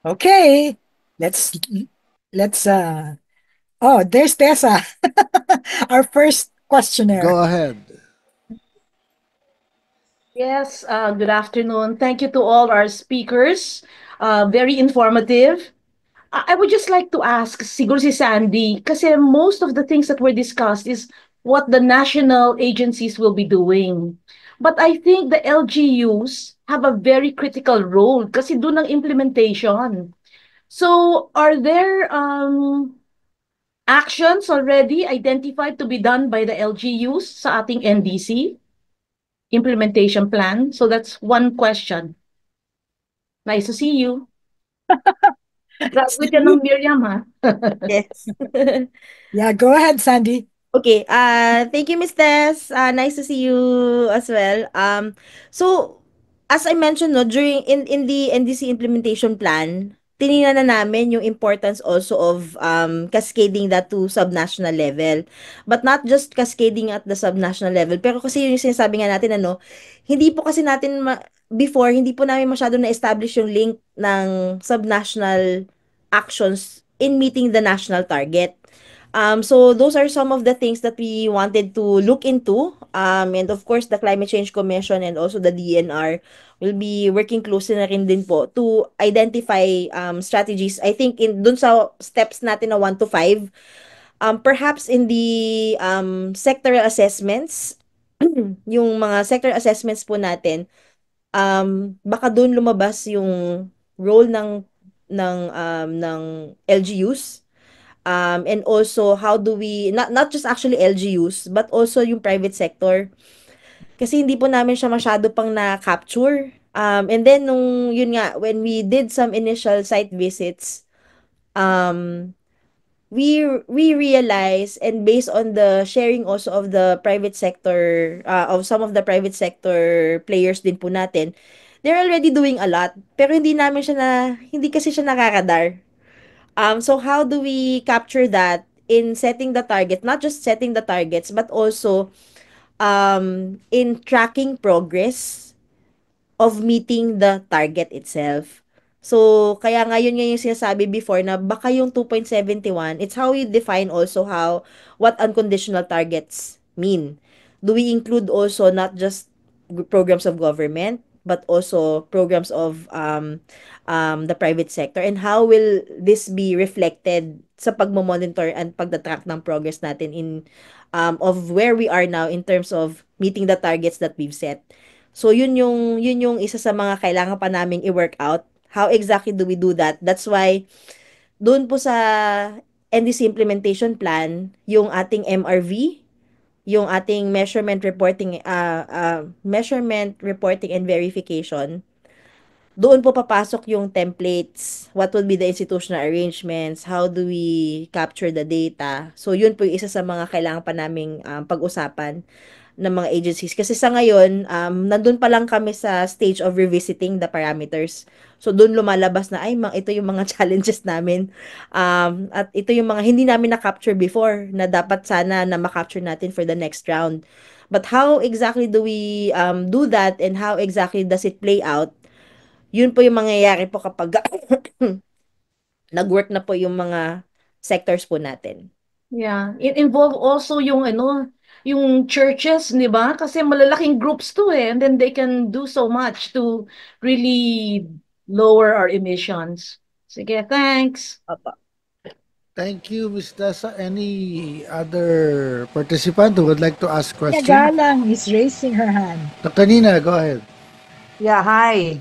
Okay, let's let's oh, there's Tessa, our first questioner. Go ahead. Yes, good afternoon. Thank you to all our speakers. Very informative. I would just like to ask, siguro si Sandy, kasi most of the things that were discussed is what the national agencies will be doing. But I think the LGUs have a very critical role kasi doon ang implementation. So, are there actions already identified to be done by the LGUs sa ating NDC implementation plan? So that's one question. Nice to see you. Graduate ka ng Sandy? Miriam, ha? Yes. Yeah, go ahead, Sandy. Okay, thank you, Miss Tess. Nice to see you as well. So as I mentioned, no, during in the NDC implementation plan, tiningnan na namin yung importance also of cascading that to subnational level. But not just cascading at the subnational level, pero kasi yun yung sinasabi nga natin, ano, hindi po kasi natin before, hindi po namin masyado na-establish yung link ng subnational actions in meeting the national target. So those are some of the things that we wanted to look into. And of course, the Climate Change Commission and also the DNR will be working closely na rin din po to identify strategies. I think in dun sa steps natin na 1 to 5, perhaps in the sectoral assessments, yung mga sector assessments po natin, baka dun lumabas yung role ng LGUs. And also how do we not just actually LGUs but also yung private sector, kasi hindi po namin siya masyado pang na-capture. And then nung yun nga, when we did some initial site visits, um we realize, and based on the sharing also of the private sector, of some of the private sector players din po natin, they're already doing a lot, pero hindi kasi siya nakakadar. So how do we capture that in setting the target, not just setting the targets, but also in tracking progress of meeting the target itself. So, kaya ngayon nga yung sinasabi before na baka yung 2.71, it's how we define also what unconditional targets mean. Do we include also not just programs of government, but also programs of the private sector, and how will this be reflected sa pagmo-monitor and pagda-track ng progress natin in of where we are now in terms of meeting the targets that we've set. So yun yung isa sa mga kailangan pa naming i-work out. How exactly do we do that? That's why doon po sa NDC implementation plan, yung ating MRV, yung ating measurement reporting and verification, doon po papasok yung templates, what would be the institutional arrangements, how do we capture the data. So yun po yung isa sa mga kailangan pa naming pag-usapan ng mga agencies. Kasi sa ngayon, nandun pa lang kami sa stage of revisiting the parameters. So doon lumalabas na, ay, ito yung mga challenges namin. At ito yung mga hindi namin na-capture before na dapat sana na ma-capture natin for the next round. But how exactly do we do that, and how exactly does it play out? Yun po yung mangyayari po kapag nag-work na po yung mga sectors po natin. Yeah, it involve also yung ano, yung churches, 'di ba? Kasi malalaking groups to eh, and then they can do so much to really lower our emissions. Sige, thanks. Opo. Thank you, Ms. Tessa. Any other participant who would like to ask Nia question? Galang is raising her hand. Dr. Nina, go ahead. Yeah, hi.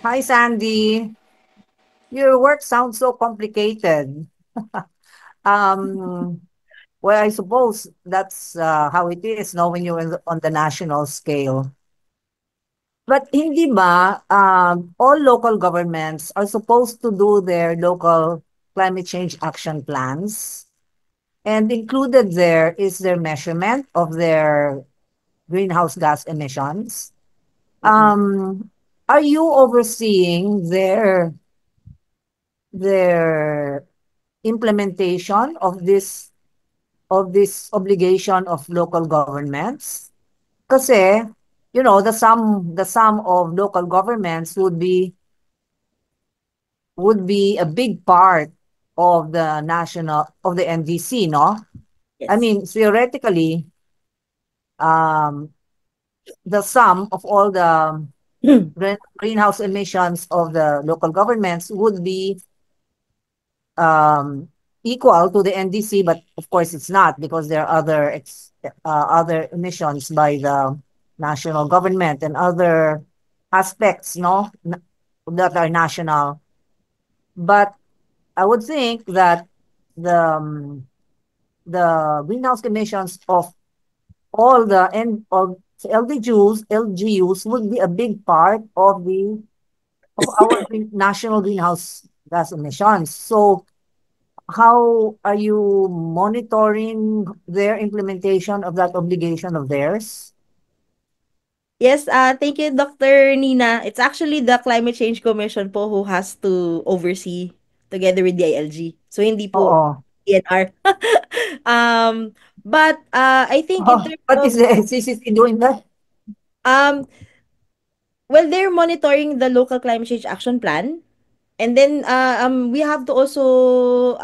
Hi, Sandy. Your work sounds so complicated. Um, well, I suppose that's how it is, knowing you on the national scale. But hindi ba all local governments are supposed to do their local climate change action plans? And included there is their measurement of their greenhouse gas emissions. Mm. Are you overseeing their implementation of this obligation of local governments? Kasi, the sum of local governments would be would be a big part of the NDC, no? I Yes. mean, theoretically, um, the sum of all the greenhouse emissions of the local governments would be um, equal to the NDC, but of course it's not because there are other emissions by the national government and other aspects, no, that are national. But I would think that the um, the greenhouse emissions of all the and of LGUs would be a big part of our national greenhouse gas emissions. So how are you monitoring their implementation of that obligation of theirs? Yes, thank you, Dr. Nina. It's actually the Climate Change Commission po who has to oversee together with the ILG. So, hindi po Oo. DNR. um, but I think in terms What is of, the NCCC doing that? um, well, they're monitoring the local climate change action plan. And then we have to also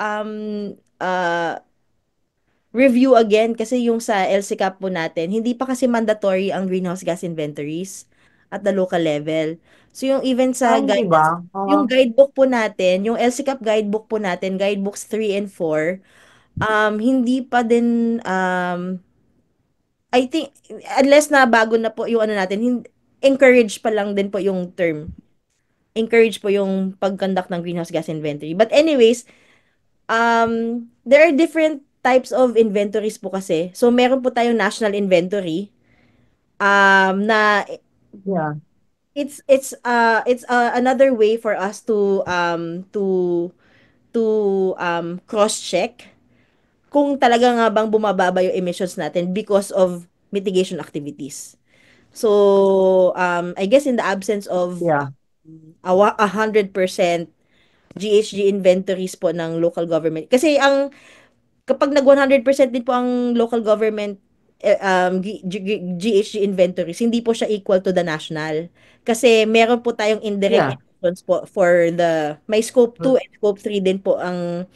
review again kasi yung sa LCCAP po natin, hindi pa kasi mandatory ang greenhouse gas inventories at the local level. So yung even sa Hindi ba? guidance, yung guidebook po natin, yung LCCAP guidebook po natin, guidebooks 3 and 4, hindi pa din, I think, unless na bago na po yung ano natin, encourage pa lang din po yung term. Encourage po yung pag-conduct ng greenhouse gas inventory. But anyways, there are different types of inventories po kasi. So, meron po tayong national inventory na Yeah. it's another way for us to cross check kung talaga nga bang bumababa yung emissions natin because of mitigation activities. So, I guess in the absence of Yeah. 100% GHG inventories po ng local government. Kasi kapag nag 100% din po ang local government GHG inventories, hindi po siya equal to the national. Kasi meron po tayong indirect Yeah. emissions po for may scope 2 and scope 3 din po ang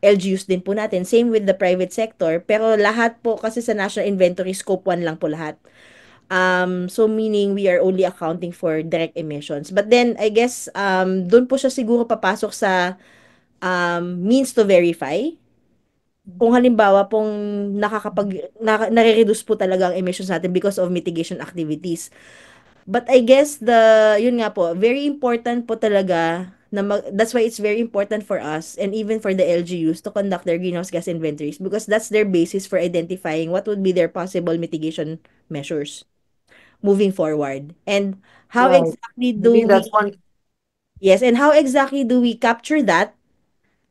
LGUs din po natin. Same with the private sector. Pero lahat po kasi sa national inventory, scope 1 lang po lahat. So meaning we are only accounting for direct emissions. But then, I guess, doon po siya siguro papasok sa means to verify. Kung halimbawa pong nare-reduce po talaga ang emissions natin because of mitigation activities. But I guess yun nga po, very important po talaga that's why it's very important for us and even for the LGUs to conduct their greenhouse gas inventories because that's their basis for identifying what would be their possible mitigation measures moving forward. And how Right. exactly Maybe that's one. yes, and how exactly do we capture that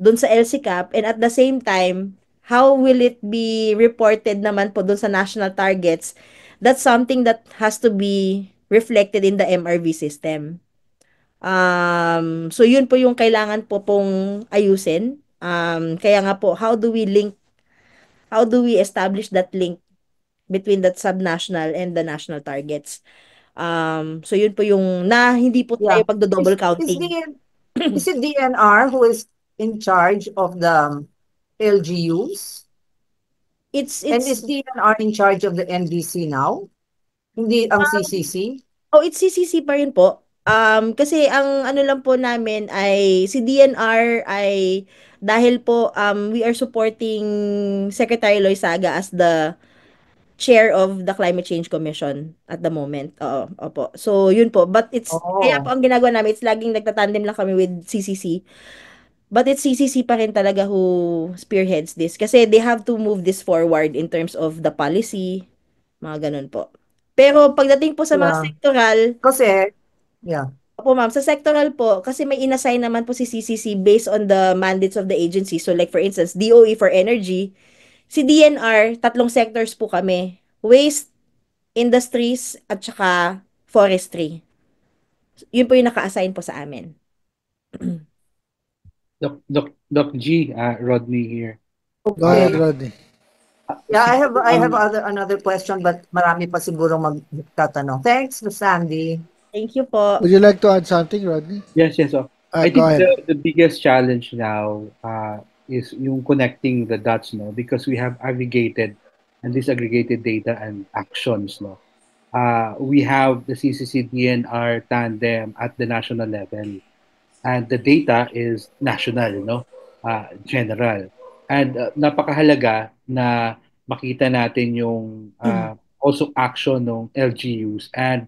dun sa LCCAP and at the same time, how will it be reported naman po dun sa national targets? That's something that has to be reflected in the MRV system. So yun po yung kailangan po pong ayusin. Kaya nga po, how do we establish that link between that subnational and the national targets? So yun po yung hindi po tayo Yeah. pagdo-double Is counting. is it DNR who is in charge of the LGUs? And is It's DNR in charge of the NDC now? Hindi ang CCC? it's CCC pa rin po. Kasi ang ano lang po namin ay si DNR ay dahil po we are supporting Secretary Loizaga as the chair of the Climate Change Commission at the moment. Oo, opo. So yun po. But kaya po Oh, ang ginagawa namin, it's laging nagtatandem lang kami with CCC. But it's CCC pa rin talaga who spearheads this. Kasi they have to move this forward in terms of the policy, mga ganun po. Pero pagdating po sa mga yeah. sectoral, Kasi, yeah. opo ma'am, sa sectoral po, kasi may inassign naman po si CCC based on the mandates of the agency. So like for instance, DOE for energy, si DNR, tatlong sectors po kami. Waste, industries, at saka forestry. Yun po yung naka-assign po sa amin. Doc G, Rodney here. Go ahead, Okay. Rodney. Yeah, I Siguro have another question, but marami pa siguro magtatanong. Thanks to Sandy. Thank you po. Would you like to add something, Rodney? yes. I Go think ahead. the biggest challenge now is yung connecting the dots, no? Because we have aggregated and disaggregated data and actions, no? We have the CCC-DNR tandem at the national level, and the data is national, no? General. And napakahalaga na makita natin yung also action ng LGUs and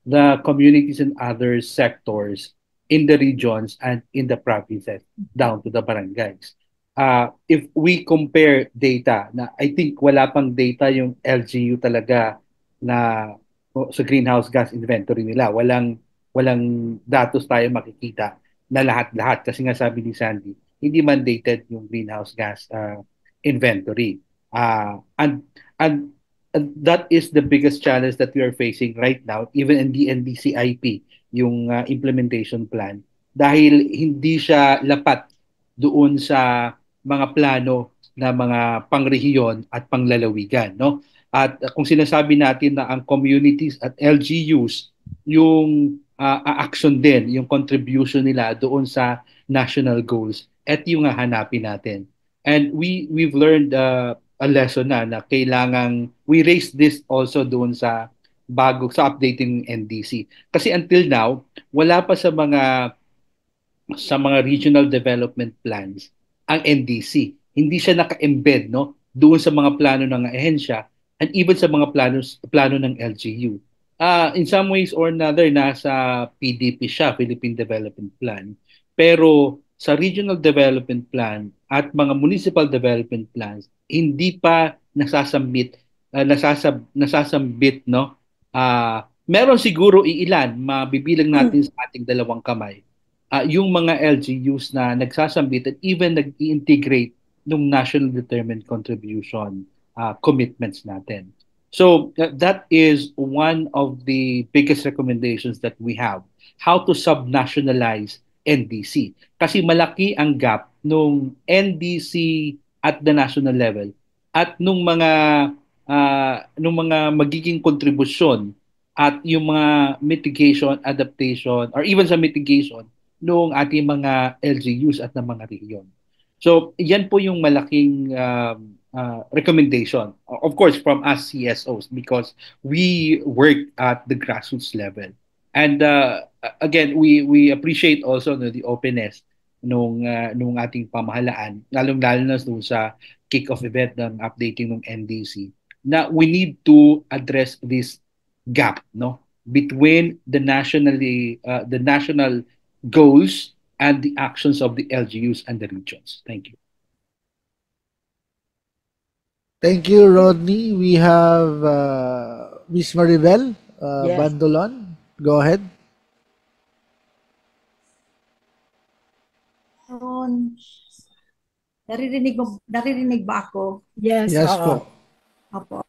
the communities and other sectors in the regions and in the provinces down to the barangays. If we compare data, na I think wala pang data yung LGU talaga na sa greenhouse gas inventory nila. Walang datos tayo makikita na lahat-lahat kasi nga sabi ni Sandy, hindi mandated yung greenhouse gas inventory. And that is the biggest challenge that we are facing right now, even in the NDCIP, yung implementation plan, dahil hindi siya lapat doon sa mga plano na mga pangrehiyon at panglalawigan, no? At kung sinasabi natin na ang communities at LGUs yung action din, yung contribution nila doon sa national goals, et yung hanapin natin. And we've learned a lesson na kailangang we raise this also doon sa sa updating NDC. Kasi until now, wala pa sa mga regional development plans ang NDC. Hindi siya naka-embed, no, doon sa mga plano ng ahensya and even sa mga plano ng LGU. In some ways or another, nasa PDP siya, Philippine Development Plan. Pero sa regional development plan at mga municipal development plans, hindi pa nasasambit, no? Meron siguro iilan, mabibilang natin sa ating dalawang kamay, yung mga LGUs na nagsasambit at even nag-integrate ng national determined contribution commitments natin. So that is one of the biggest recommendations that we have, how to subnationalize NDC. Kasi malaki ang gap nung NDC at the national level at nung mga magiging kontribusyon at yung mga mitigation, adaptation, or even sa mitigation noong ating mga LGUs at ng mga region. So, yan po yung malaking recommendation, of course, from us CSOs, because we work at the grassroots level. And again, we appreciate also the openness nung ating pamahalaan, lalong-lalo na dun sa kick-off event ng updating ng NDC, na we need to address this gap, no, between the national goals and the actions of the LGUs and the regions. Thank you. Thank you, Rodney. We have Miss Maribel Yes. Bandolon. Go ahead. Naririnig ba ako? Yes, Yes oo. po. Opo.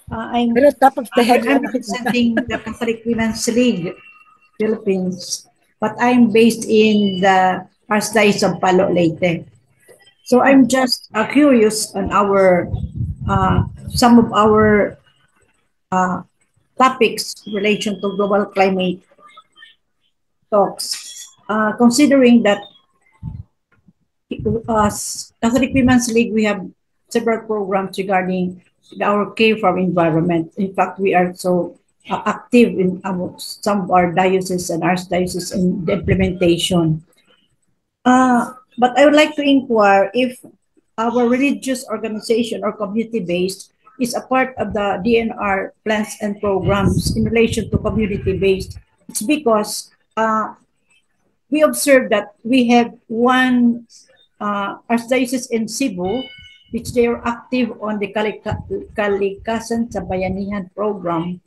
I'm Pero top of the head lang I'm nakikita. representing the Catholic Women's League Philippines, but I'm based in the Archdiocese of Palo Leyte. So I'm just curious on our some of our topics in relation to global climate talks. Considering that Catholic Women's League, we have several programs regarding our care for environment. In fact, we are so active in some of our dioceses and archdioceses in the implementation. But I would like to inquire if our religious organization or community-based is a part of the DNR plans and programs in relation to community-based. It's because we observe that we have one archdiocese in Cebu, which they are active on the Kalikasan sa Bayanihan program,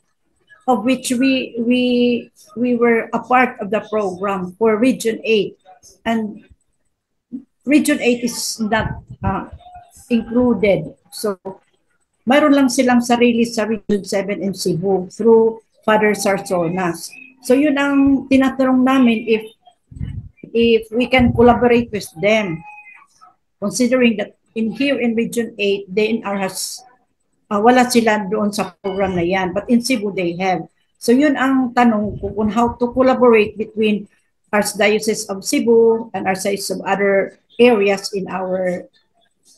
of which we were a part of the program for Region 8. And Region 8 is not included. So, mayroon lang silang sarili sa Region 7 in Cebu through Father Sarsonas. So, yun ang tinatanong namin if we can collaborate with them, considering that here in Region 8, DNR has, wala sila doon sa program na yan, but in Cebu they have. So, yun ang tanong kung how to collaborate between Archdiocese of Cebu and Archdiocese of other areas in our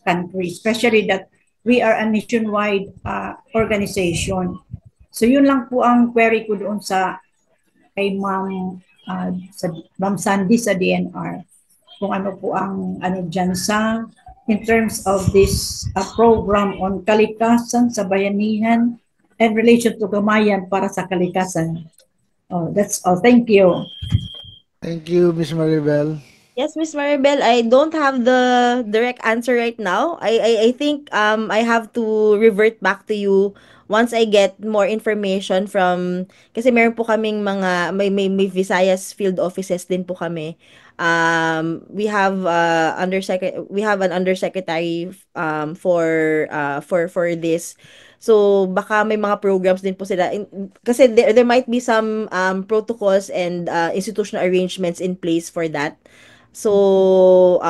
country, especially that we are a nationwide organization. So yun lang po ang query ko doon sa kay Ma'am Sandy sa DNR. Kung ano po ang ano dyan sa in terms of this program on kalikasan sa bayanihan and relation to Gamayan para sa kalikasan. Oh, that's all. Thank you. Thank you, Miss Maribel. Yes, Miss Maribel, I don't have the direct answer right now. I think I have to revert back to you once I get more information from kasi meron po kaming mga may Visayas field offices din po kami. We have we have an undersecretary for this. So baka may mga programs din po sila kasi there might be some protocols and institutional arrangements in place for that. So,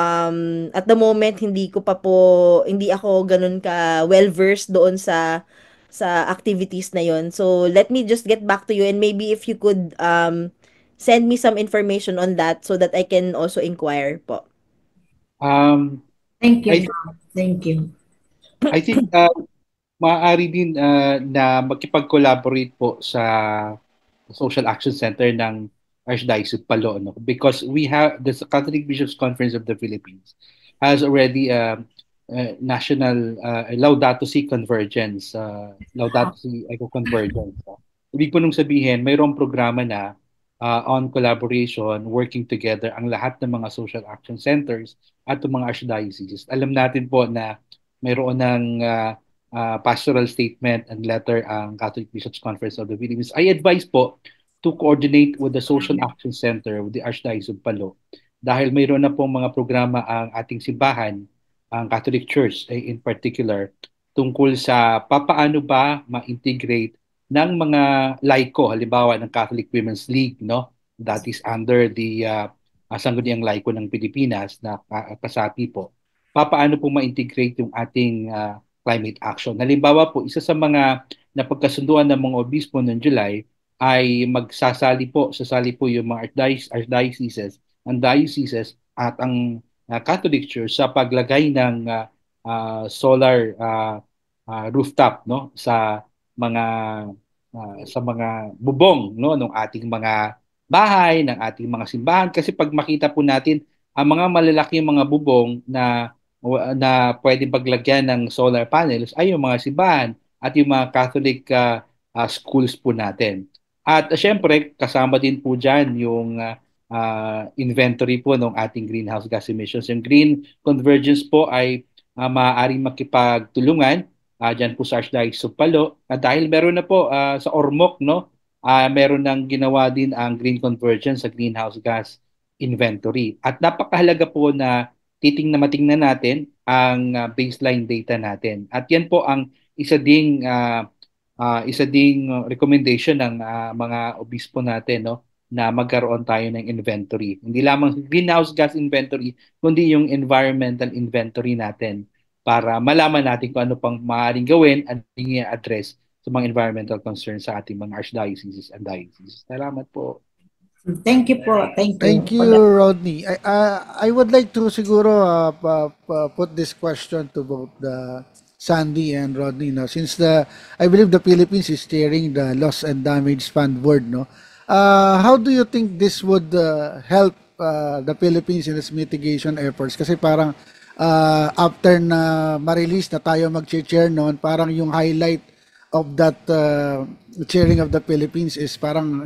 at the moment hindi ako gano'n ka well-versed doon sa activities na 'yon. So, let me just get back to you and maybe if you could send me some information on that so that I can also inquire po. Thank you. I, Thank you. I think maaari din na makipag-collaborate po sa Social Action Center ng Archdiocese Palo, no? Because we have the Catholic Bishops Conference of the Philippines has already national Laudato Si Convergence, Laudato Si Eco Convergence. Ibig po nung sabihin, mayroong programa na on collaboration, working together ang lahat ng mga social action centers at ng mga archdioceses. Alam natin po na mayroon ng pastoral statement and letter ang Catholic Bishops Conference of the Philippines. I advise po to coordinate with the Social Action Center with the Archdiocese of Palo dahil mayroon na pong mga programa ang ating simbahan, ang Catholic Church in particular, tungkol sa papaano ba ma-integrate ng mga laiko, halimbawa ng Catholic Women's League, no? That is under the Sangguniang Laiko ng Pilipinas na kasapi po. Papaano po ma-integrate yung ating climate action. Halimbawa po, isa sa mga napagkasunduan ng mga obispo noong July ay sasali po yung mga archdioceses, ang dioceses at ang Catholic Church sa paglagay ng solar rooftop, no, sa mga bubong, no, ng ating mga bahay, ng ating mga simbahan, kasi pag makita po natin ang mga malalaking mga bubong na pwedeng paglagyan ng solar panels ay yung mga simbahan at yung mga Catholic schools po natin. At syempre, kasama din po dyan yung inventory po ng ating greenhouse gas emissions. Yung green convergence po ay maaaring makipagtulungan dyan po sa Archdiocese of Palo. Dahil meron na po sa Ormoc, no, meron nang ginawa din ang green convergence sa greenhouse gas inventory. At napakahalaga po na matingnan natin ang baseline data natin. At yan po ang isa ding recommendation ng mga obispo natin, no, na magkaroon tayo ng inventory. Hindi lamang greenhouse gas inventory, kundi yung environmental inventory natin para malaman natin kung ano pang maaaring gawin at i-address sa mga environmental concerns sa ating mga archdioceses and dioceses. Salamat po. Thank you po. Thank you. Thank you, Rodney. I would like to siguro put this question to both the Sandy and Rodney, no? Since I believe the Philippines is steering the Loss and Damage Fund board, no? How do you think this would help the Philippines in its mitigation efforts? Kasi parang after na ma-release na tayo mag-chair noon, parang yung highlight of that chairing of the Philippines is parang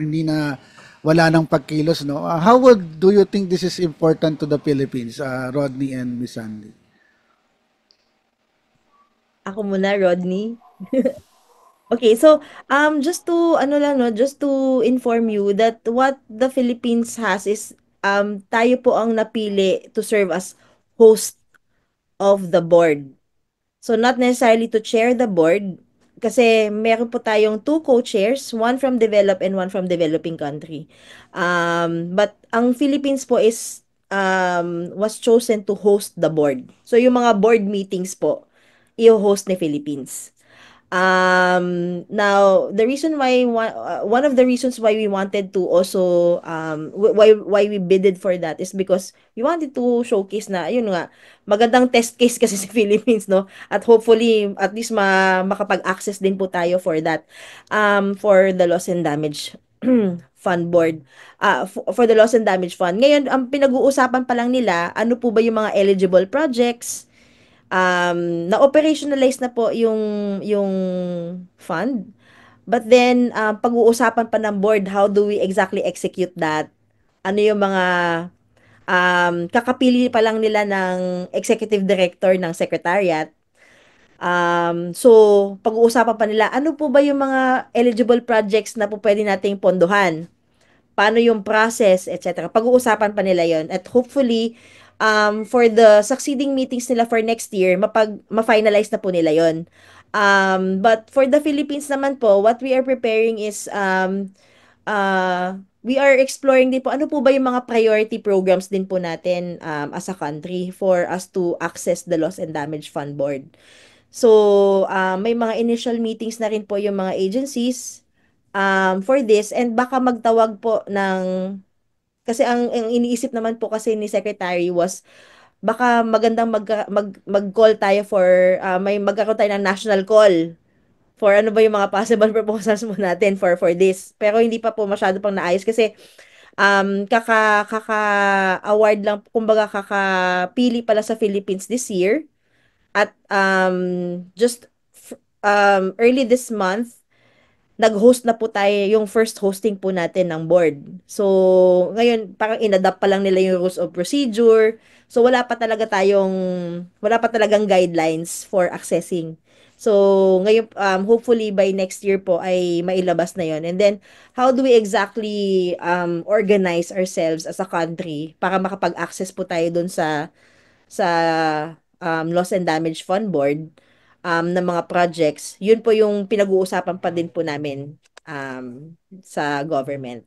wala nang pagkilos, no? How do you think this is important to the Philippines, Rodney and Miss Sandy? Ako muna, Rodney. Okay, so just to just to inform you that what the Philippines has is tayo po ang napili to serve as host of the board. So not necessarily to chair the board kasi meron po tayong 2 co-chairs, one from developed and one from developing country. But ang Philippines po is was chosen to host the board. So yung mga board meetings po, i-host ni Philippines. Now the reason why one of the reasons why we wanted to also why we bidded for that is because we wanted to showcase na yun nga magandang test case kasi sa Philippines, no, at hopefully at least makapag-access din po tayo for that, for the loss and damage fund board, for the loss and damage fund. Ngayon ang pinag-uusapan pa lang nila ano po ba yung mga eligible projects. Na-operationalize na po yung fund. But then, pag-uusapan pa ng board, how do we exactly execute that? Ano yung mga, kakapili pa lang nila ng executive director ng secretariat. So, pag-uusapan pa nila, ano po ba yung mga eligible projects na po pwede nating pondohan? Paano yung process, etc. Pag-uusapan pa nila yon at hopefully for the succeeding meetings nila for next year ma-finalize na po nila yon. But for the Philippines naman po, what we are preparing is we are exploring din po ano po ba yung mga priority programs din po natin as a country for us to access the loss and damage fund board. So, may mga initial meetings na rin po yung mga agencies for this, and baka magtawag po ng kasi ang iniisip naman po kasi ni Secretary was baka magandang mag-call tayo for may magkakaroon tayo ng national call for ano ba yung mga possible proposals mo natin for this. Pero hindi pa po masyado pang naayos kasi kaka-award lang, kumbaga kakapili pala sa Philippines this year at just early this month nag-host na po tayo yung first hosting po natin ng board. So, ngayon parang inadapt pa lang nila yung rules of procedure. So, wala pa talagang guidelines for accessing. So, ngayon, hopefully by next year po ay mailabas na yon. And then, how do we exactly organize ourselves as a country para makapag-access po tayo dun sa Loss and Damage Fund Board ng mga projects, yun po yung pinag-uusapan pa din po namin sa government.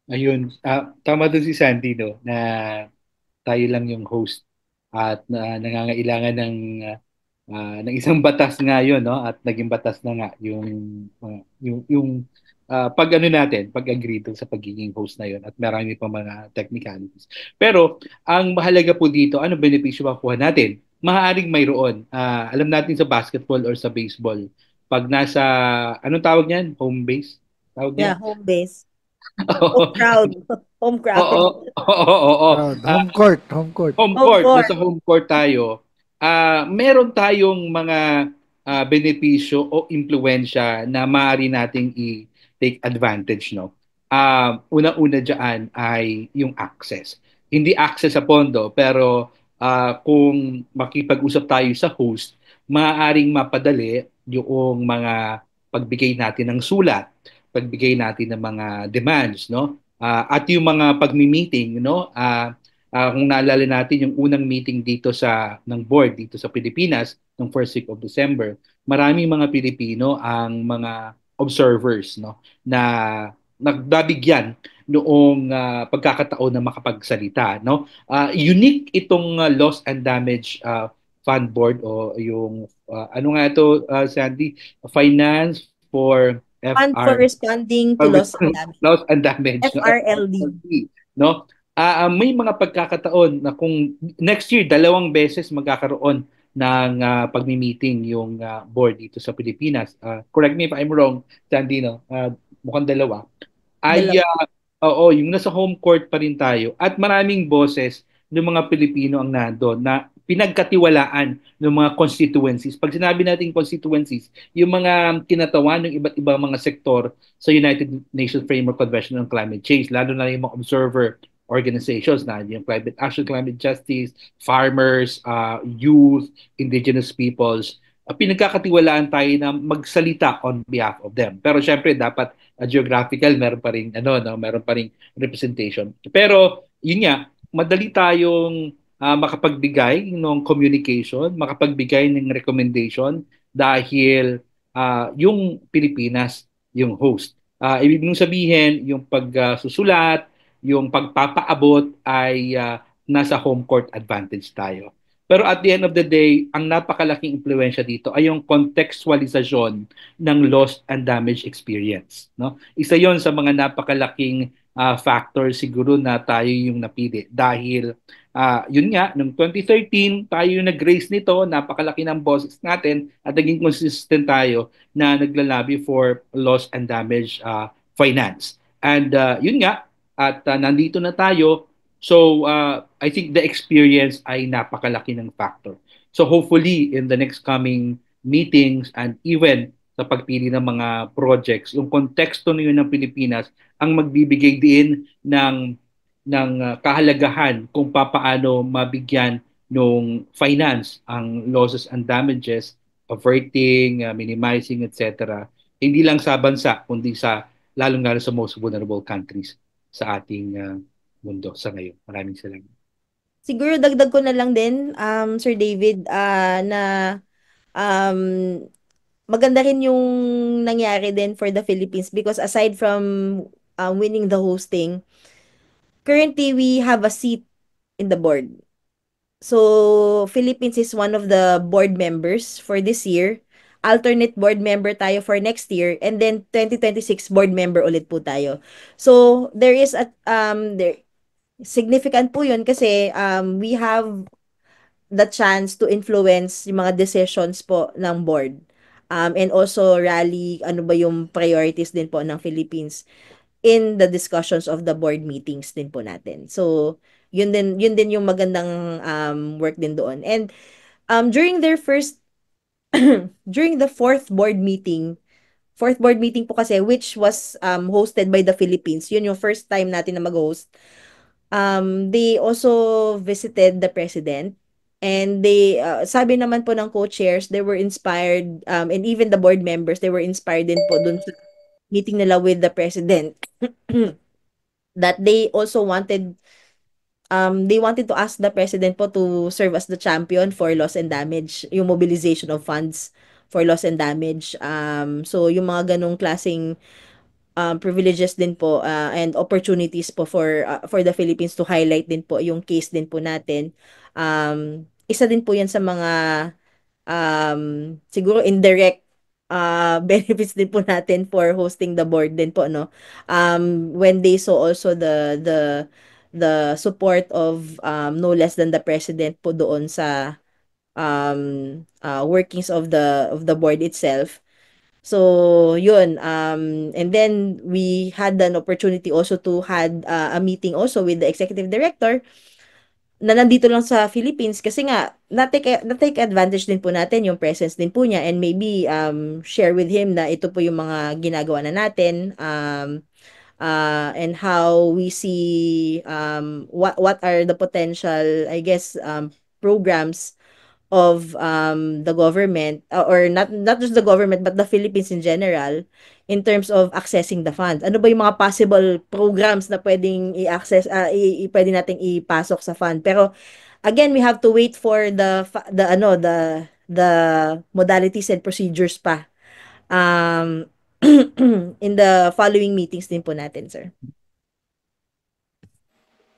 Ayun, tama doon si Sandy, no, na tayo lang yung host at nangangailangan ng isang batas nga yun, no, at naging batas na nga yung pag-ano natin, pag-agree dun sa pagiging host na yun at marami pa mga technicalities. Pero ang mahalaga po dito, ano benepisyo makuha natin? Maaaring mayroon. Alam natin sa basketball or sa baseball, pag nasa, anong tawag niyan? Home base? Tawag niyan? Yeah, home base. Home crowd. Home crowd. Oo. Home court, home court. Home court. Nasa home court tayo. Meron tayong mga benepisyo o impluwensya na maaari nating i-take advantage, no? Una-una diyan ay yung access. Hindi access sa pondo, pero kung makipag-usap tayo sa host, maaaring mapadali yung mga pagbigay natin ng sulat, pagbigay natin ng mga demands, no? At yung mga pagmi-meeting, no? Kung naalala natin yung unang meeting dito ng board dito sa Pilipinas ng first week of December, maraming mga Pilipino ang mga observers, no, na nagbabigyan noong pagkakataon na makapagsalita, no. Unique itong loss and damage fund board o yung ano nga ito, Sandy, finance for Fund for responding to loss and damage. Loss and damage. FRLD. No? May mga pagkakataon na kung next year, 2 beses magkakaroon ng pagmi-meeting yung board dito sa Pilipinas. Correct me if I'm wrong, Sandy, no? Mukhang 2. Oo, yung nasa home court pa rin tayo. At maraming boses ng mga Pilipino ang nandoon na pinagkatiwalaan ng mga constituencies. Pag sinabi natin constituencies, yung mga kinatawan ng iba't ibang mga sektor sa United Nations Framework Convention on Climate Change, lalo na yung mga observer organizations na yung Climate Action, Climate Justice, farmers, youth, indigenous peoples, pinagkakatiwalaan tayo na magsalita on behalf of them. Pero syempre dapat geographical, meron pa ring meron pa ring representation. Pero yun nga, madali tayong makapagbigay ng communication, makapagbigay ng recommendation dahil yung Pilipinas yung host. Ibig mong sabihin, yung pagsusulat, yung pagpapaabot ay nasa home court advantage tayo. Pero at the end of the day, ang napakalaking impluensya dito ay yung contextualisasyon ng lost and damage experience. No? Isa yon sa mga napakalaking factor siguro na tayo yung napili. Dahil yun nga, noong 2013, tayo yung nag-raise nito, napakalaki ng boses natin at naging consistent tayo na naglalabi for lost and damage finance. And yun nga, at nandito na tayo. So, I think the experience ay napakalaki ng factor. So, hopefully, in the next coming meetings and even sa pagpili ng mga projects, yung konteksto na yun ng Pilipinas ang magbibigay din ng kahalagahan kung papaano mabigyan ng finance ang losses and damages, averting, minimizing, etc. Hindi lang sa bansa, kundi sa lalong-lalo sa most vulnerable countries sa ating mundo sa ngayon. Maraming salamat. Siguro dagdag ko na lang din, Sir David, na um, maganda rin yung nangyari din for the Philippines because aside from winning the hosting, currently we have a seat in the board. So, Philippines is one of the board members for this year. Alternate board member tayo for next year. And then, 2026 board member ulit po tayo. So, there is significant po yun kasi we have the chance to influence yung mga decisions po ng board. And also rally ano ba yung priorities din po ng Philippines in the discussions of the board meetings din po natin. So, yun din yung magandang work din doon. And during their first during the fourth board meeting po kasi which was hosted by the Philippines. Yun yung first time natin na mag-host. They also visited the president and they sabi naman po ng co-chairs they were inspired and even the board members they were inspired din po dun sa meeting nila with the president that they wanted to ask the president po to serve as the champion for loss and damage, yung mobilization of funds for loss and damage. So yung mga ganong klaseng privileges din po and opportunities po for the Philippines to highlight din po yung case din po natin. Isa din po yan sa mga siguro indirect benefits din po natin for hosting the board din po no. When they saw also the support of no less than the president po doon sa workings of the board itself. So, yun. And then we had an opportunity also to had a meeting also with the executive director na nandito lang sa Philippines kasi nga na-take advantage din po natin yung presence din po niya and maybe share with him na ito po yung mga ginagawa na natin and how we see what are the potential I guess programs of the government or not just the government but the Philippines in general in terms of accessing the funds. Ano ba yung mga possible programs na pwedeng i-access pwede nating ipasok sa fund. Pero again, we have to wait for the modalities and procedures pa in the following meetings din po natin, sir.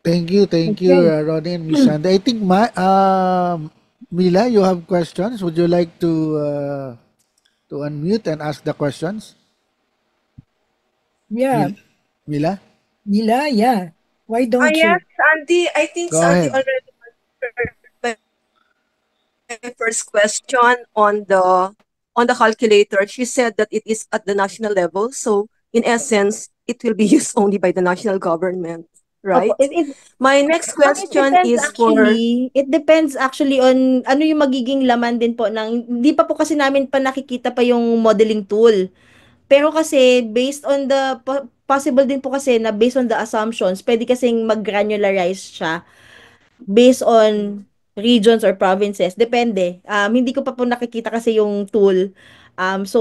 Thank you, Okay. Ronnie and Miss Sandy. I think Mila, you have questions. Would you like to unmute and ask the questions? Yeah. Mila, Mila, yeah. Why don't you? Yes, Sandy. I think go Sandy ahead. already answered my first question on the calculator. She said that it is at the national level. So in essence, it will be used only by the national government, right? Opo, My next Ma'am, question is it depends actually on ano yung magiging laman din po ng, hindi pa po kasi namin pa nakikita pa yung modeling tool. Pero kasi based on the, possible din po kasi na based on the assumptions, pwede kasing mag-granularize siya based on regions or provinces. Depende. Hindi ko pa po nakikita kasi yung tool. So,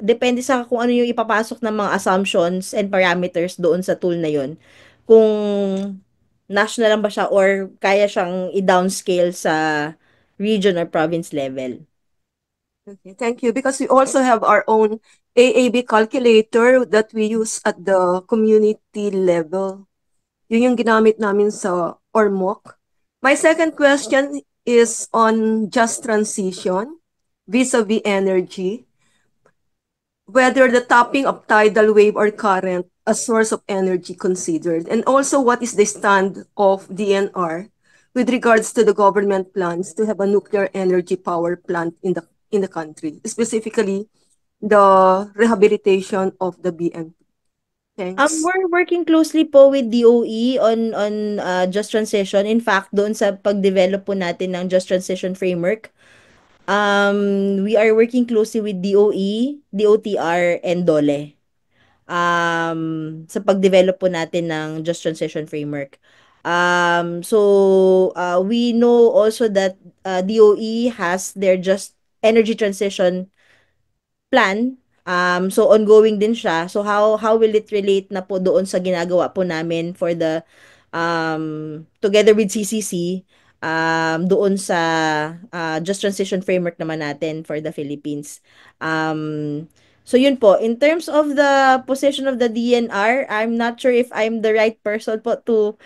depende sa kung ano yung ipapasok ng mga assumptions and parameters doon sa tool na yun. Kung national lang ba siya or kaya siyang i-downscale sa region or province level. okay, thank you. Because we also have our own AAB calculator that we use at the community level. Yun yung ginamit namin sa ORMOC. My second question is on just transition vis-a-vis energy, whether the topping of tidal wave or current a source of energy considered, and also what is the stand of DNR with regards to the government plans to have a nuclear energy power plant in the country, specifically the rehabilitation of the BMP. Thanks. We're working closely po with DOE on Just Transition. In fact, doon sa pag-develop po natin ng Just Transition Framework, we are working closely with DOE, DOTR, and DOLE. Sa pag-develop po natin ng Just Transition Framework. We know also that DOE has their Just Energy Transition plan. So ongoing din siya. So how will it relate na po doon sa ginagawa po namin for the together with CCC doon sa Just Transition Framework naman natin for the Philippines. So yun po, in terms of the position of the DNR, I'm not sure if I'm the right person po to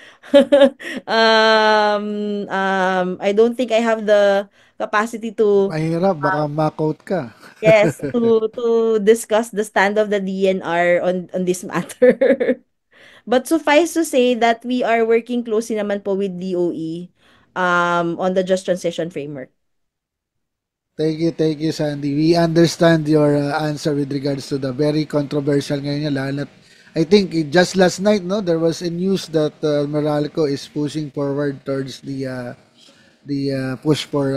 I don't think I have the capacity to Mahirap, baka ma-quote ka. yes, to discuss the stand of the DNR on this matter. But suffice to say that we are working closely naman po with DOE on the Just Transition Framework. Thank you, Sandy. We understand your answer with regards to the very controversial ngayon lalo na I think just last night, no, there was a news that Meralco is pushing forward towards the push for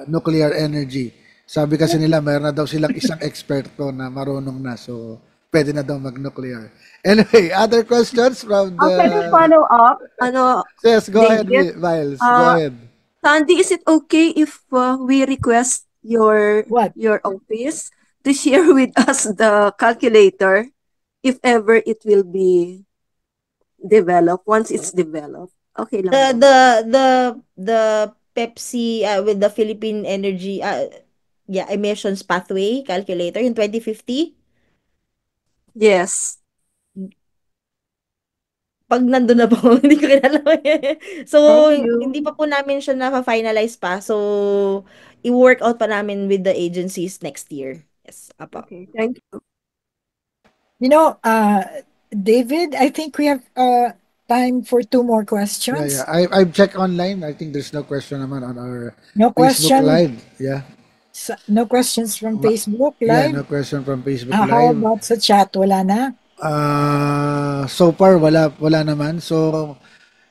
nuclear energy. Sabi kasi nila, mayroon na daw silang isang eksperto na marunong na. So, pwede na daw mag-nuclear. Anyway, other questions from the... Okay, follow up. Yes, go ahead, David. Miles. Go ahead. Sandy, is it okay if we request your What? your office to share with us the calculator if ever it will be developed, once it's developed? Okay lang. The Pepsi with the Philippine Energy emissions pathway calculator yung 2050. Yes. Pag nandun na po, hindi ko kilala. So, Thank you. hindi pa po namin siya na-finalize pa. So, i-work out pa namin with the agencies next year. Yes, apa. Okay, thank you. You know, David, I think we have time for 2 more questions. Yeah. I've checked online. I think there's no question naman on our No Facebook question. Live. Yeah. No questions from Facebook Yeah, Live. no question from Facebook How Live. about sa chat? Wala na? So far, wala naman. So,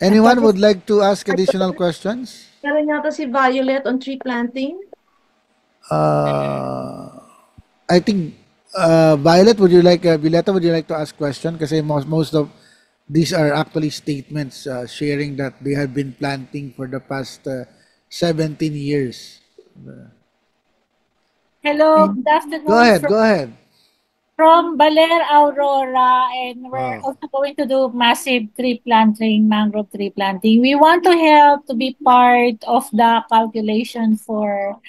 anyone Tapos- would like to ask additional questions? Meron yata si Violet on tree planting. I think Violet, Violeta, would you like to ask question? Kasi most of these are actually statements sharing that they have been planting for the past 17 years. Hello, good afternoon. Go ahead. From Baler, Aurora, and we're Wow. also going to do massive tree planting, mangrove tree planting. We want to help to be part of the calculation for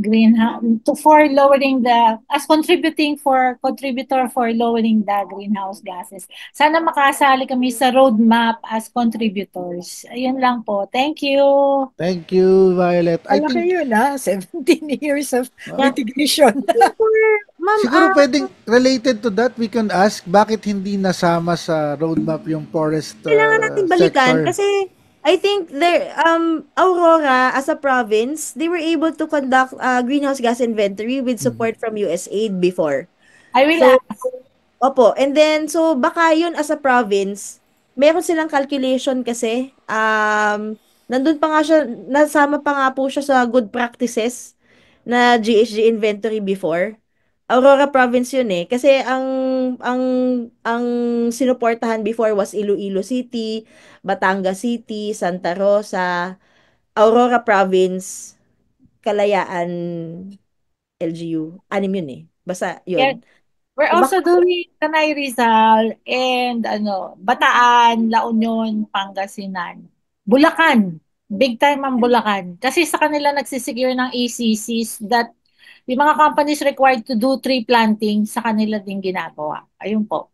greenhouse for lowering contributor for lowering the greenhouse gases. Sana makasali kami sa roadmap as contributors. Ayun lang po. Thank you. Thank you, Violet. I Malaki think yun 17 years of mitigation. Ma'am, siguro pwedeng related to that, we can ask bakit hindi nasama sa roadmap yung forest kailangan natin balikan sector? kasi I think there Aurora as a province, they were able to conduct greenhouse gas inventory with support from USAID before. I will So, ask. opo, and then so baka yun as a province, meron silang calculation kasi nandun pa nga siya, nasama pa nga po siya sa good practices na GHG inventory before. Aurora province yun eh. Kasi ang sinuportahan before was Iloilo City, Batangas City, Santa Rosa, Aurora province, Kalayaan, LGU. Anim yun eh. Basta Yeah. yun. We're also doing Tanay Rizal and Bataan, La Union, Pangasinan. Bulacan. Big time ang Bulacan. Kasi sa kanila nagsisecure ng ACCs that yung mga companies required to do tree planting sa kanila din ginagawa. Ayun po.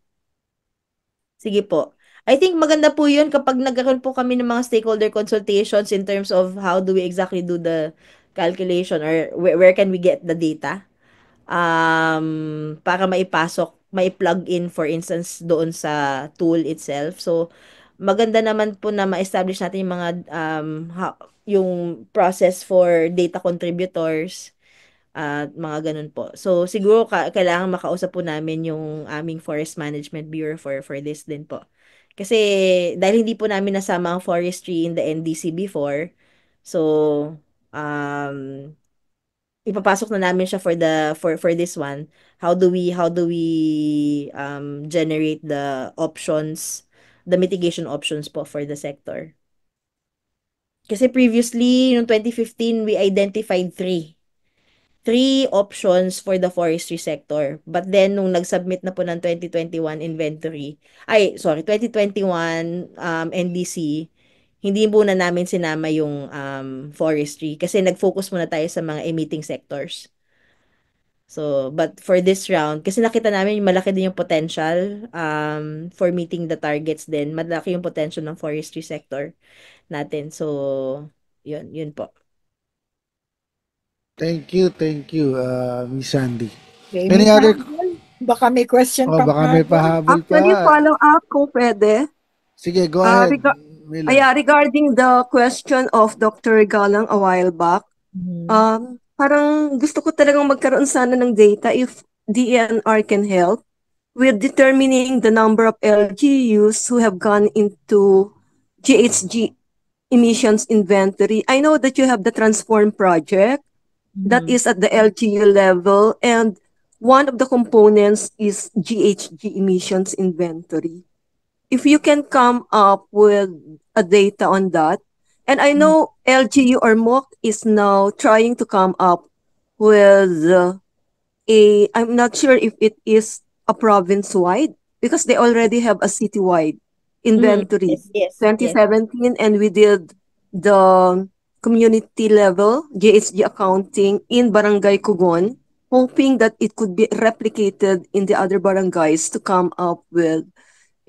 Sige po. I think maganda po 'yun kapag nagkaroon po kami ng mga stakeholder consultations in terms of how do we exactly do the calculation or where can we get the data, para mai-plug in for instance doon sa tool itself. So, maganda naman po na ma-establish natin yung mga, yung process for data contributors at mga gano'n po. So, siguro kailangan makausap po namin yung aming Forest Management Bureau for this din po. Kasi dahil hindi po namin nasama ang forestry in the NDC before, so, um, ipapasok na namin siya for this one. How do we generate the options, the mitigation options po for the sector? Kasi previously, noong 2015, we identified three options for the forestry sector. But then, nung nag-submit na po ng 2021 inventory, 2021 NDC, hindi muna namin sinama yung forestry kasi nag-focus muna tayo sa mga emitting sectors. So, but for this round, kasi nakita namin malaki din yung potential for meeting the targets din. Malaki yung potential ng forestry sector natin. So, yun po. Thank you, Miss Sandy. Okay, Any Miss other? Hazel, baka may question Oh, pang baka may pahabol. pahabol Actually, pa. follow up kung pwede. Sige, go ahead, Mila. Regarding the question of Dr. Galang a while back, parang gusto ko talagang magkaroon sana ng data if DENR can help with determining the number of LGUs who have gone into GHG emissions inventory. I know that you have the Transform project that is at the LGU level, and one of the components is GHG emissions inventory. If you can come up with a data on that, and I know LGU or MOC is now trying to come up with I'm not sure if it is a province-wide because they already have a citywide inventory. Yes. 2017, and we did the community level GHG accounting in Barangay Kugon, hoping that it could be replicated in the other barangays to come up with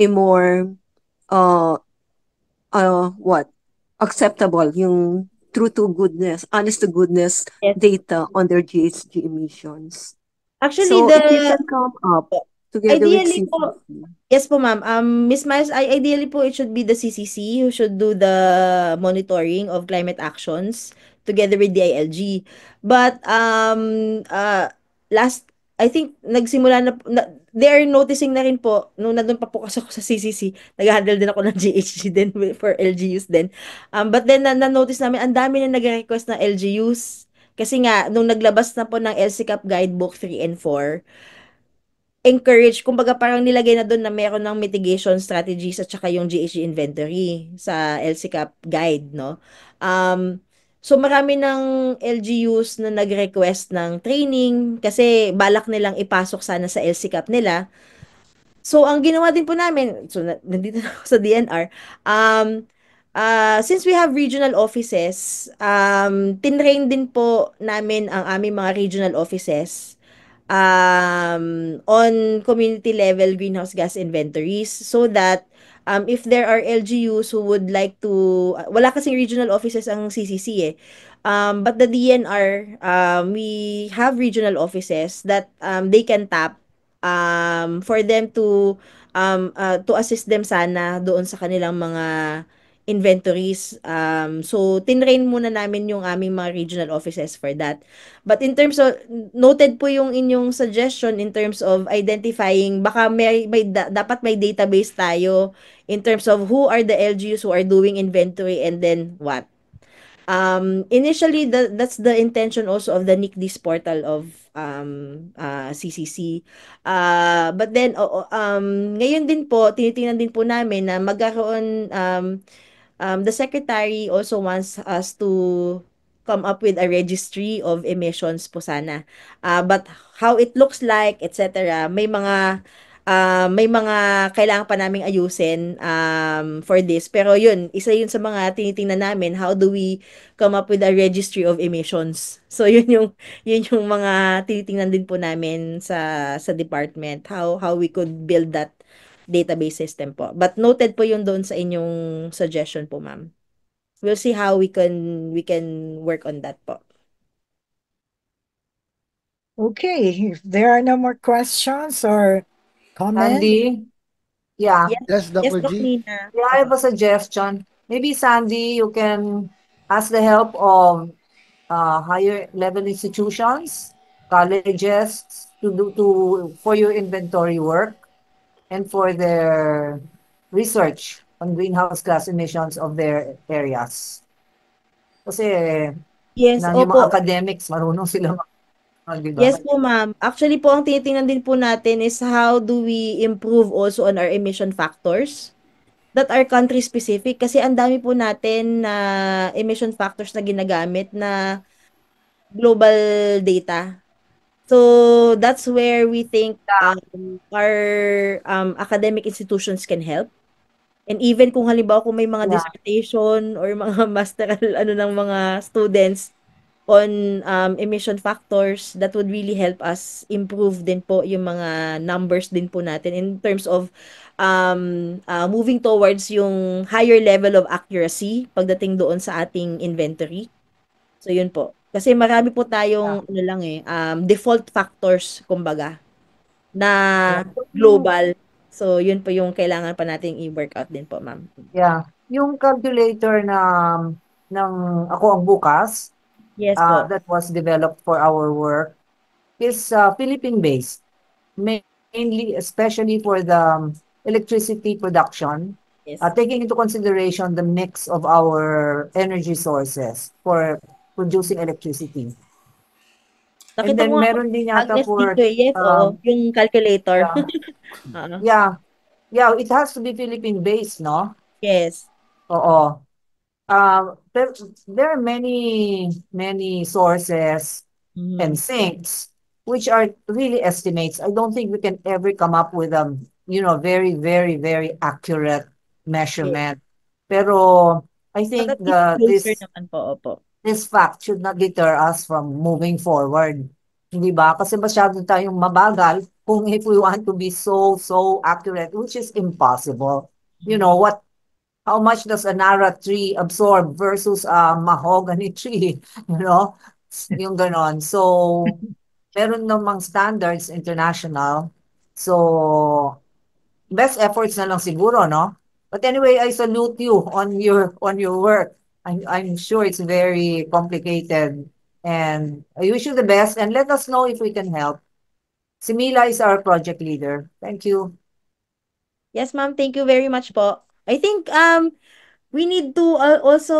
a more acceptable, yung true to goodness, honest to goodness data on their GHG emissions. Actually, So if you can come up together with ideally CCC. po, yes po ma'am, Miss Miles, ideally po it should be the CCC who should do the monitoring of climate actions together with DILG. But I think nagsimula they're noticing na rin po, nung nandun pa po kasi ako sa CCC, nag-handle din ako ng GHG din for LGUs din. But then na-notice namin, ang dami na nag-request ng LGUs. Kasi nga, nung naglabas na po ng LCCAP Guidebook 3 and 4, kumbaga parang nilagay na doon na meron ng mitigation strategies at saka yung GHG inventory sa LCCAP guide, no? So marami ng LGUs na nag-request ng training kasi balak nilang ipasok sana sa LCCAP nila. So ang ginawa din po namin, so nandito na ako sa DNR, since we have regional offices, tinrain din po namin ang aming mga regional offices on community level greenhouse gas inventories so that if there are LGUs who would like to, wala kasing regional offices ang CCC eh. But the DNR, we have regional offices that they can tap for them to assist them sana doon sa kanilang mga inventories. So, tinrain muna namin yung aming mga regional offices for that. But in terms of, noted po yung inyong suggestion in terms of identifying, baka dapat may database tayo in terms of who are the LGUs who are doing inventory and then what. Initially, that's the intention also of the NICDIS portal of CCC. But then, ngayon din po, tinitingnan din po namin na magkaroon, the secretary also wants us to come up with a registry of emissions po sana. But how it looks like, etc. May mga kailangan pa naming ayusin for this. Pero yun, isa yun sa mga tinitingnan namin, how do we come up with a registry of emissions. So yun yung mga tinitingnan din po namin sa department, how we could build that database system po. But noted po yung doon sa inyong suggestion po, ma'am. We'll see how we can work on that po. Okay, if there are no more questions or comments. Sandy? Yeah. Yes, Yes Dr. po, G. Nina. Yeah, I have a suggestion. Maybe Sandy, you can ask the help of higher level institutions, colleges for your inventory work and for their research on greenhouse gas emissions of their areas. Kasi Yes, yung mga opo. academics, marunong sila di ba? Yes po, ma'am. Actually po, ang tinitingnan din po natin is how do we improve also on our emission factors that are country specific kasi ang dami po natin na emission factors na ginagamit na global data. So that's where we think our academic institutions can help. And even kung halimbawa kung may mga Yeah. dissertation or mga masteral ng mga students on emission factors, that would really help us improve din po yung mga numbers din po natin in terms of moving towards yung higher level of accuracy pagdating doon sa ating inventory. So yun po. Kasi marami po tayong default factors kumbaga na global. So yun po yung kailangan pa nating i-work out din po, ma'am. Yeah. Yung calculator ng Ako Ang Bukas, Yes po. that was developed for our work is Philippine-based, mainly, especially for the electricity production, Yes. taking into consideration the mix of our energy sources for producing electricity. And Nakita then ko nga po, meron din yata Agnes for dito yes, yung calculator. Oo. yeah, it has to be Philippine-based, no? Yes. Oo. There are many sources and sinks which are really estimates. I don't think we can ever come up with a very, very, very accurate measurement. Pero I think But at least closer this naman po, opo. this fact should not deter us from moving forward. Hindi ba? Kasi masyado tayong mabagal kung if we want to be so accurate, which is impossible. You know, how much does a Nara tree absorb versus a mahogany tree? You know, yung ganon. So, meron namang standards international. So, best efforts na lang siguro, no? But anyway, I salute you on your work. I'm sure it's very complicated, and I wish you the best. And let us know if we can help. Si Mila is our project leader. Thank you. Yes, ma'am. Thank you very much po. I think we need to also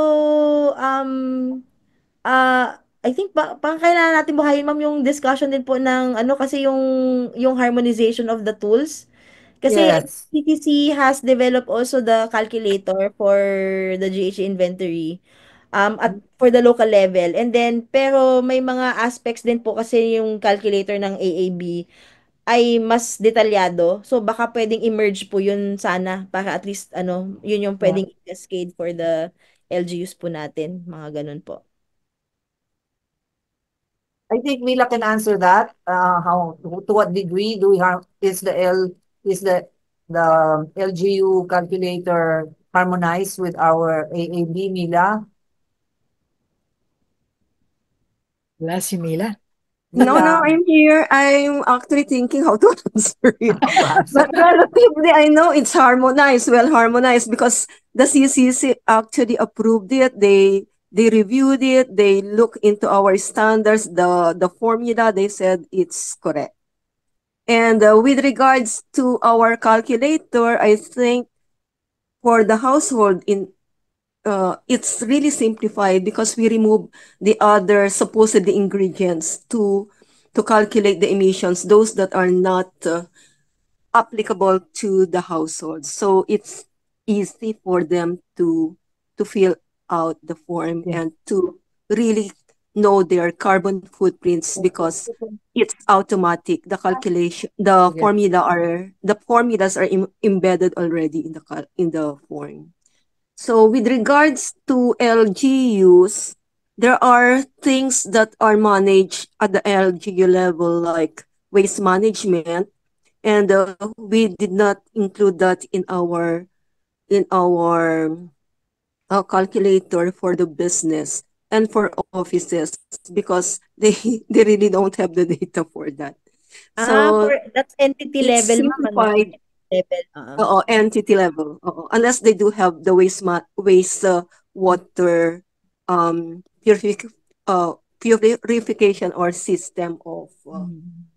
I think kailangan natin buhayin ma'am yung discussion din po ng kasi yung harmonization of the tools. Kasi Yes. CTC has developed also the calculator for the GH inventory at for the local level. And then pero may mga aspects din po kasi yung calculator ng AAB ay mas detalyado. So baka pwedeng i-merge po yun sana para at least yun yung pwedeng i-cascade for the LGUs po natin, mga ganun po. I think Mila can answer that. To what degree do we is the LGU calculator harmonized with our AAB, Mila? Wala si Mila. No, I'm here. I'm actually thinking how to answer it. But relatively, I know it's harmonized, well harmonized, because the CCC actually approved it. They reviewed it. They look into our standards, the formula. They said it's correct. And with regards to our calculator, I think for the household it's really simplified because we remove the other supposed ingredients to calculate the emissions, those that are not applicable to the household. So it's easy for them to fill out the form and to really know their carbon footprints because it's automatic. The calculation, the formulas are embedded already in the form. So with regards to LGUs, there are things that are managed at the LGU level like waste management and we did not include that in our calculator for the business and for offices because they they really don't have the data for that. So That's entity it's level, ma'am, ano? simplified. Level, Entity level. Unless they do have the waste water purific purification or system of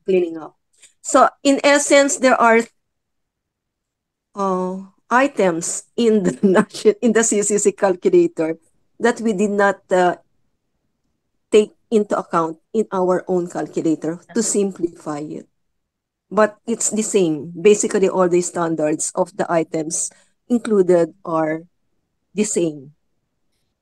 cleaning up. So in essence, there are items in the in the CCC calculator that we did not take into account in our own calculator to simplify it. But it's the same. Basically, all the standards of the items included are the same.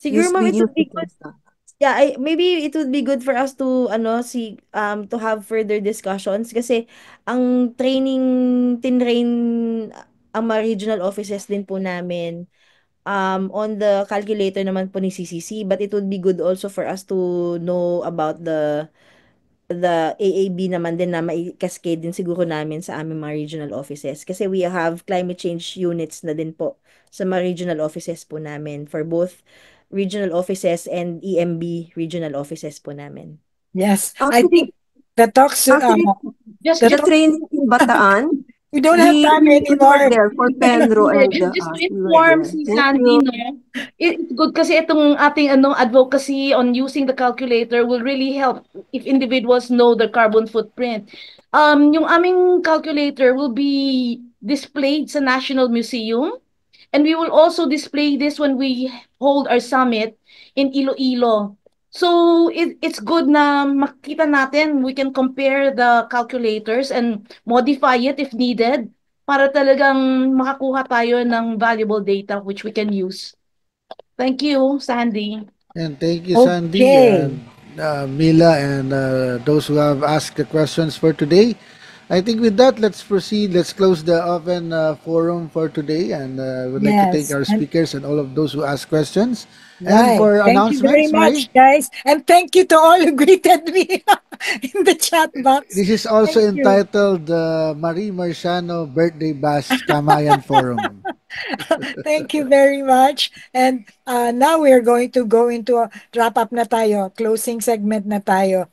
Siguro, ma'am, We it use would the be same good. standard. Yeah, maybe it would be good for us to to have further discussions kasi ang tinrain ang mga regional offices din po namin on the calculator naman po ni CCC, but it would be good also for us to know about the AAB naman din na mai-cascade din siguro namin sa aming mga regional offices kasi we have climate change units na din po sa mga regional offices po namin for both regional offices and EMB regional offices po namin. Yes, I Actually, think the talks, actually, Just the training in Bataan, we don't have time we were anymore. there for Penro and just to us. We were inform there. si Thank Sandy, you. no? It's good kasi itong ating advocacy on using the calculator will really help if individuals know their carbon footprint. Yung aming calculator will be displayed sa National Museum, and we will also display this when we hold our summit in Iloilo. So it's good na makita natin, we can compare the calculators and modify it if needed para talagang makakuha tayo ng valuable data which we can use. Thank you, Sandy. And thank you, Sandy, Okay. and Mila, and those who have asked the questions for today. I think with that, let's proceed. Let's close the open forum for today, and would like to thank Yes, our and speakers and all of those who asked questions. And right. for Thank you very announcements, Marie, much, guys. And thank you to all who greeted me in the chat box. this is also Thank you. entitled Marie Marciano Birthday Bash Kamayan Forum. Thank you very much. And now we are going to go into a wrap up na tayo, closing segment na tayo,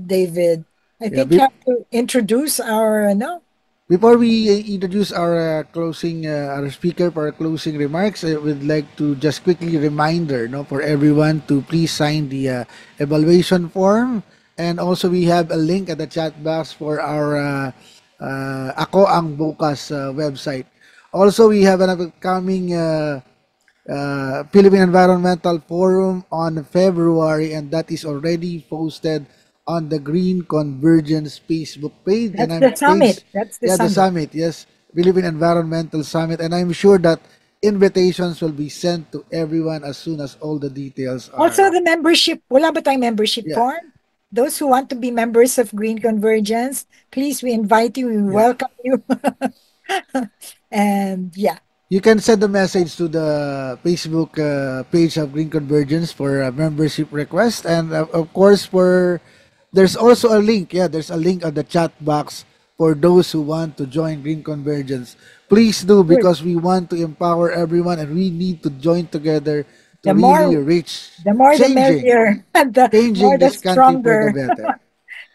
David. I Yeah, think you have to introduce our, no? before we introduce our our speaker for our closing remarks, I would like to just quickly reminder, no, for everyone to please sign the evaluation form, and also we have a link at the chat box for our Ako Ang Bukas website. Also, we have an upcoming Philippine Environmental Forum on February, and that is already posted on the Green Convergence Facebook page. That's and the summit. That's the yeah, the summit. summit, yes, Philippine Environmental Summit, and I'm sure that invitations will be sent to everyone as soon as all the details are. Also, the membership, wala ba tayong membership Yeah. form? Those who want to be members of Green Convergence, please, we invite you, we welcome you. And yeah. You can send a message to the Facebook page of Green Convergence for a membership request, and of course there's also a link. Yeah, there's a link on the chat box for those who want to join Green Convergence. Please do, because we want to empower everyone, and we need to join together to The more- really reach The more the changing merrier. The changing more the this country for stronger. the better.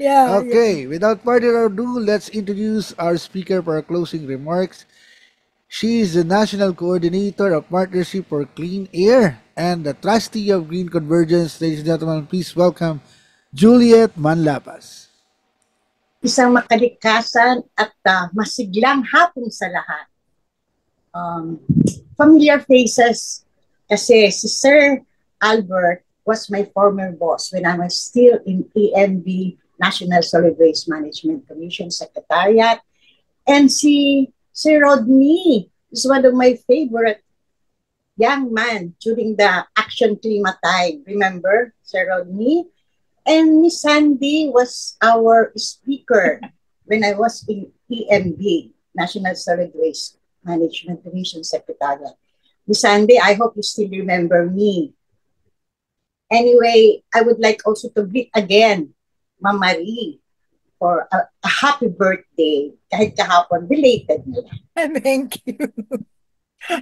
Yeah. Okay, without further ado, let's introduce our speaker for our closing remarks. She is the National Coordinator of Partnership for Clean Air and the Trustee of Green Convergence. Ladies and gentlemen, please welcome Juliet Manlapas. Isang makalikasan at masiglang hapon sa lahat. Familiar faces kasi si Sir Albert was my former boss when I was still in EMB, National Solid Waste Management Commission Secretariat. And si Sir Rodney is one of my favorite young man during the Action Klima time. Remember, Sir Rodney? And Miss Sandy was our speaker when I was in EMB, National Solid Waste Management Commission Secretariat. Miss Sandy, I hope you still remember me. Anyway, I would like also to greet again Ma'am Marie. for a happy birthday. Kahit kahapon, belated na lang. Thank you.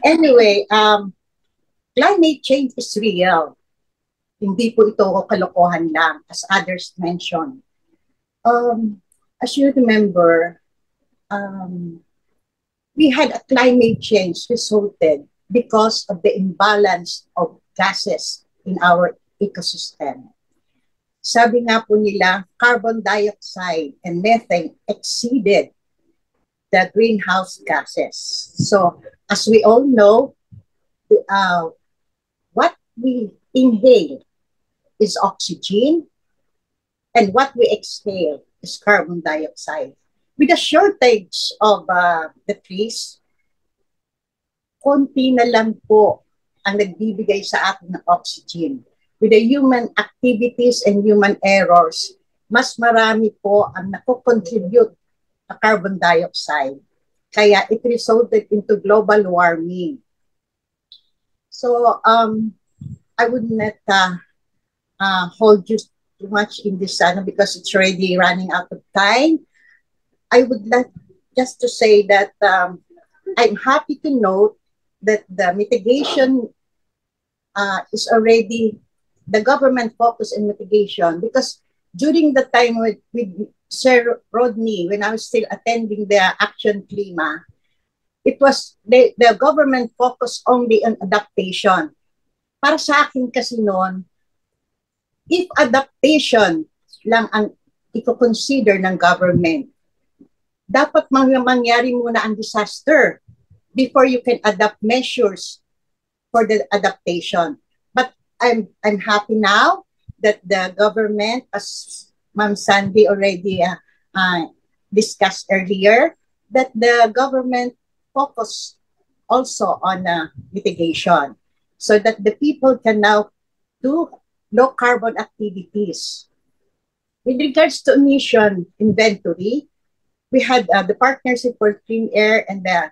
Anyway, climate change is real. Hindi po ito kalokohan lang, as others mentioned. As you remember, we had a climate change resulted because of the imbalance of gases in our ecosystem. Sabi nga po nila, carbon dioxide and methane exceeded the greenhouse gases. So, as we all know, what we inhale is oxygen, and what we exhale is carbon dioxide. With the shortage of the trees, konti na lang po ang nagbibigay sa atin ng oxygen. With the human activities and human errors, mas marami po ang nako-contribute na carbon dioxide. Kaya it resulted into global warming. So, I would not hold you too much in this because it's already running out of time. I would like just to say that I'm happy to note that the mitigation is already the government focus in mitigation, because during the time with Sir Rodney, when I was still attending the Action Klima, it was the government focused only on adaptation. Para sa akin kasi noon, if adaptation lang ang i-consider ng government, dapat mangyari muna ang disaster before you can adapt measures for the adaptation. But I'm happy now that the government, as Ma'am Sandy already discussed earlier, that the government focus also on mitigation so that the people can now do low carbon activities. With regards to emission inventory, we had the Partnership for Clean Air and the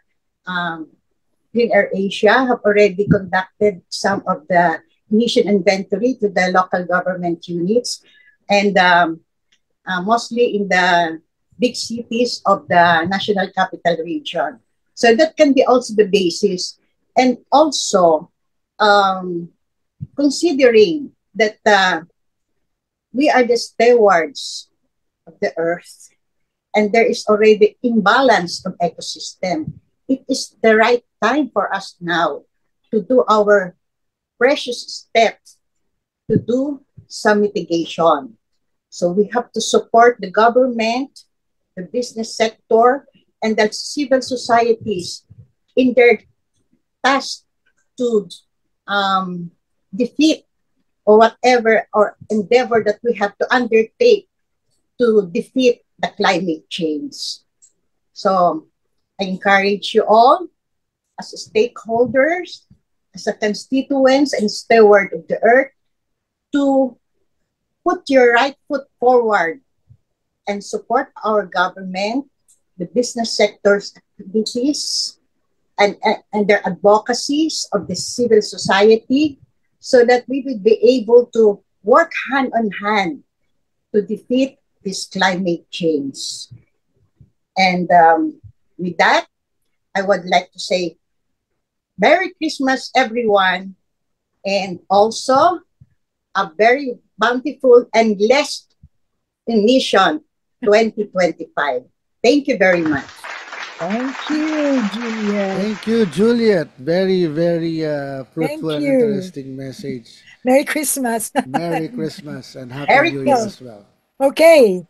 Clean Air Asia have already conducted some of the emission inventory to the local government units, and mostly in the big cities of the National Capital Region. So that can be also the basis. And also, considering that we are the stewards of the earth, and there is already imbalance of ecosystem, it is the right time for us now to do our precious steps to do some mitigation. So we have to support the government, the business sector, and the civil societies in their task to defeat or whatever or endeavor that we have to undertake to defeat the climate change. So I encourage you all as stakeholders, as a constituents and steward of the earth, to put your right foot forward and support our government, the business sector's activities, and their advocacies of the civil society, so that we will be able to work hand on hand to defeat this climate change. And with that, I would like to say Merry Christmas, everyone, and also a very bountiful and blessed emission 2025. Thank you very much. Thank you, Juliet. Thank you, Juliet. Very, very fruitful and you. interesting message. Merry Christmas. Merry Christmas and Happy Merry New Year Christmas. as well. Okay.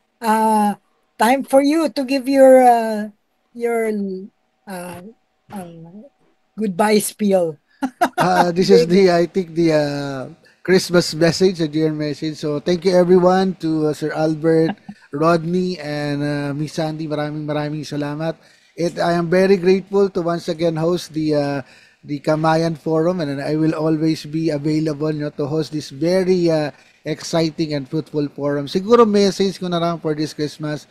Time for you to give your goodbye spiel. This is I think the Christmas message, a dear message. So thank you everyone to Sir Albert, Rodney, and Miss Sandy. Maraming salamat. I am very grateful to once again host the Kamayan Forum, and I will always be available to host this very exciting and fruitful forum. Siguro message ko na lang for this Christmas,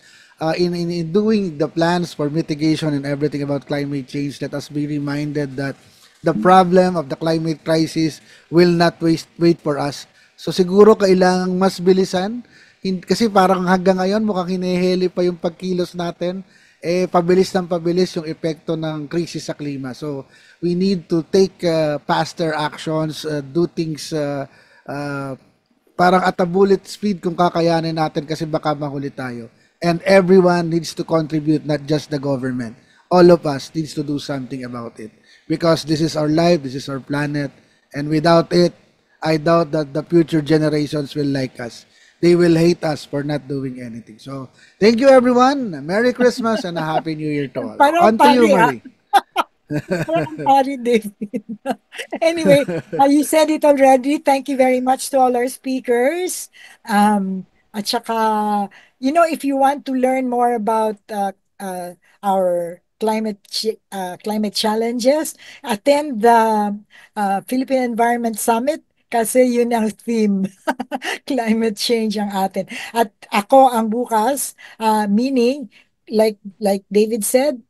in doing the plans for mitigation and everything about climate change, let us be reminded that the problem of the climate crisis will not wait for us. So siguro kailangang mas bilisan Kasi parang hanggang ngayon mukhang hinihili pa yung pagkilos natin. Pabilis ng pabilis yung epekto ng krisis sa klima. So, we need to take faster actions, do things parang at a bullet speed kung kakayanin natin kasi baka mahuli tayo. And everyone needs to contribute, not just the government. All of us needs to do something about it. Because this is our life, this is our planet, and without it, I doubt that the future generations will like us. They will hate us for not doing anything. So, thank you everyone. Merry Christmas and a Happy New Year to all. Parang On to you, pare, Marie. Parang pare, David. Anyway, you said it already. Thank you very much to all our speakers. At saka, if you want to learn more about our climate challenges, attend the Philippine Environment Summit kasi yun ang theme. Climate change ang atin. At ako ang bukas, meaning, like David said,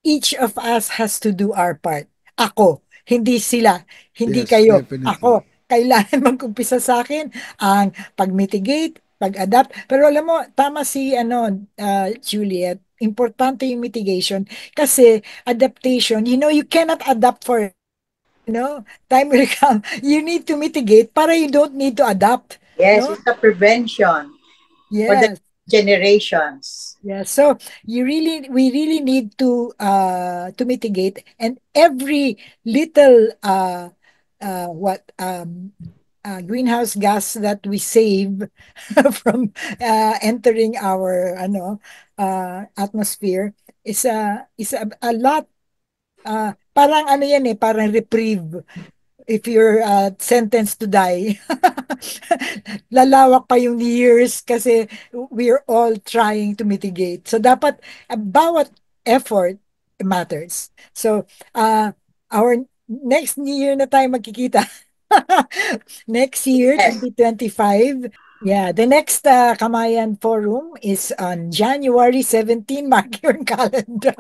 each of us has to do our part. Ako, hindi sila, hindi Yes, kayo. definitely. Ako, kailangan mag-umpisa sa akin ang pag-mitigate, pag-adapt. Pero alam mo, tama si Juliet, importante yung mitigation kasi adaptation, you cannot adapt for time will come. You need to mitigate para you don't need to adapt. Yes, No? it's a prevention for the Yes. generations. Yeah, so we really need to mitigate, and every little greenhouse gas that we save from entering our atmosphere is a lot. Parang parang reprieve if you're sentenced to die. Lalawak pa yung years kasi we're all trying to mitigate. So dapat bawat effort matters. So our next year na tayo magkikita. Next year, Yes. 2025. Yeah, the next Kamayan Forum is on January 17. Mark your calendar.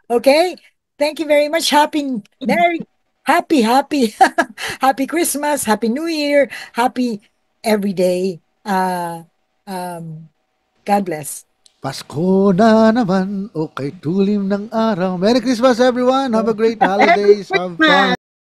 Okay? Thank you very much. Happy Happy Christmas, Happy New Year, happy every day. God bless. Pasko na naman, okay, tulim ng araw. Merry Christmas everyone. Have a great holidays. Have fun.